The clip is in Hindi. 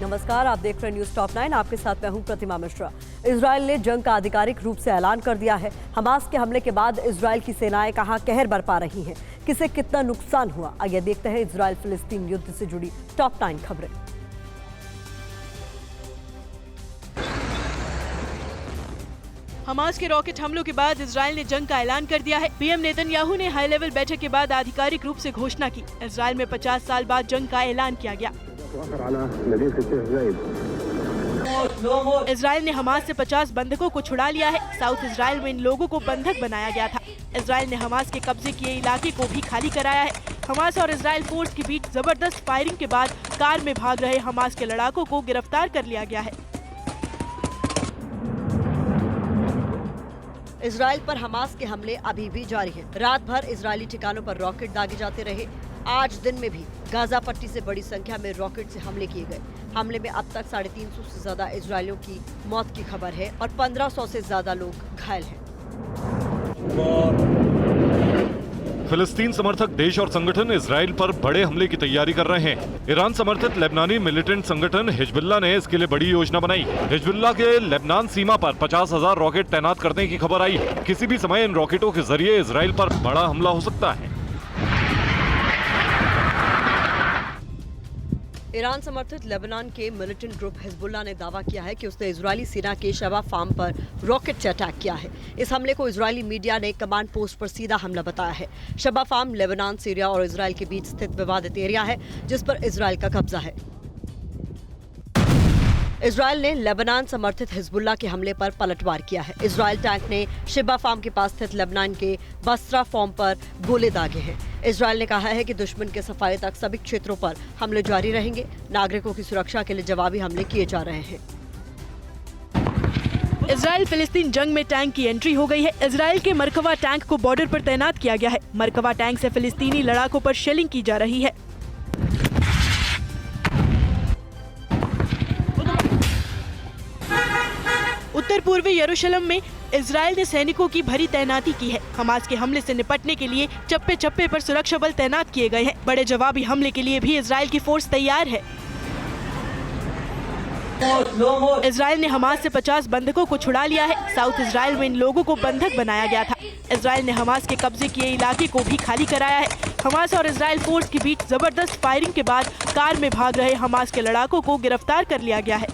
नमस्कार, आप देख रहे हैं न्यूज टॉप 9। आपके साथ मैं हूं प्रतिमा मिश्रा। इजराइल ने जंग का आधिकारिक रूप से ऐलान कर दिया है। हमास के हमले के बाद इजराइल की सेनाएं कहां कहर बरपा रही हैं, किसे कितना नुकसान हुआ, आइए देखते हैं इजराइल फिलिस्तीन युद्ध से जुड़ी टॉप 9 खबरें। हमास के रॉकेट हमलों के बाद इजराइल ने जंग का ऐलान कर दिया है। पीएम नेतन्याहू ने हाई लेवल बैठक के बाद आधिकारिक रूप से घोषणा की। इजराइल में 50 साल बाद जंग का ऐलान किया गया। इजराइल ने हमास से 50 बंधकों को छुड़ा लिया है। साउथ इजराइल में इन लोगों को बंधक बनाया गया था। इजराइल ने हमास के कब्जे किए इलाके को भी खाली कराया है। हमास और इजराइल फोर्स के बीच जबरदस्त फायरिंग के बाद कार में भाग रहे हमास के लड़ाकों को गिरफ्तार कर लिया गया है। इजराइल पर हमास के हमले अभी भी जारी हैं। रात भर इजरायली ठिकानों पर रॉकेट दागे जाते रहे। आज दिन में भी गाजा पट्टी से बड़ी संख्या में रॉकेट से हमले किए गए। हमले में अब तक 350 से ज्यादा इजरायलियों की मौत की खबर है और 1500 से ज्यादा लोग घायल हैं। फिलिस्तीन समर्थक देश और संगठन इजराइल पर बड़े हमले की तैयारी कर रहे हैं। ईरान समर्थित लेबनानी मिलिटेंट संगठन हिजबुल्लाह ने इसके लिए बड़ी योजना बनाई। हिजबुल्लाह के लेबनान सीमा पर 50,000 रॉकेट तैनात करने की खबर आई। किसी भी समय इन रॉकेटों के जरिए इजराइल पर बड़ा हमला हो सकता है। ईरान समर्थित लेबनान के मिलिटेंट ग्रुप हिजबुल्लाह ने दावा किया है कि उसने इजरायली सेना के शबा फार्म पर रॉकेट से अटैक किया है। इस हमले को इजरायली मीडिया ने कमांड पोस्ट पर सीधा हमला बताया है। शबा फार्म लेबनान, सीरिया और इजराइल के बीच स्थित विवादित एरिया है जिस पर इजराइल का कब्जा है। इजराइल ने लेबनान समर्थित हिजबुल्लाह के हमले पर पलटवार किया है। इजराइल टैंक ने शिबा फार्म के पास स्थित लेबनान के बसरा फार्म पर गोले दागे हैं। इजराइल ने कहा है कि दुश्मन के सफाये तक सभी क्षेत्रों पर हमले जारी रहेंगे। नागरिकों की सुरक्षा के लिए जवाबी हमले किए जा रहे हैं। इजराइल फिलिस्तीन जंग में टैंक की एंट्री हो गई है। इजराइल के मरकवा टैंक को बॉर्डर पर तैनात किया गया है। मरकवा टैंक से फिलिस्तीनी लड़ाकों पर शेलिंग की जा रही है। उत्तर पूर्वी यरूशलेम में इजराइल ने सैनिकों की भरी तैनाती की है। हमास के हमले से निपटने के लिए चप्पे चप्पे पर सुरक्षा बल तैनात किए गए हैं। बड़े जवाबी हमले के लिए भी इजराइल की फोर्स तैयार है। इजराइल ने हमास से 50 बंधकों को छुड़ा लिया है। साउथ इजराइल में इन लोगों को बंधक बनाया गया था। इजराइल ने हमास के कब्जे किए इलाके को भी खाली कराया है। हमास और इजराइल फोर्स के बीच जबरदस्त फायरिंग के बाद कार में भाग रहे हमास के लड़ाकों को गिरफ्तार कर लिया गया है।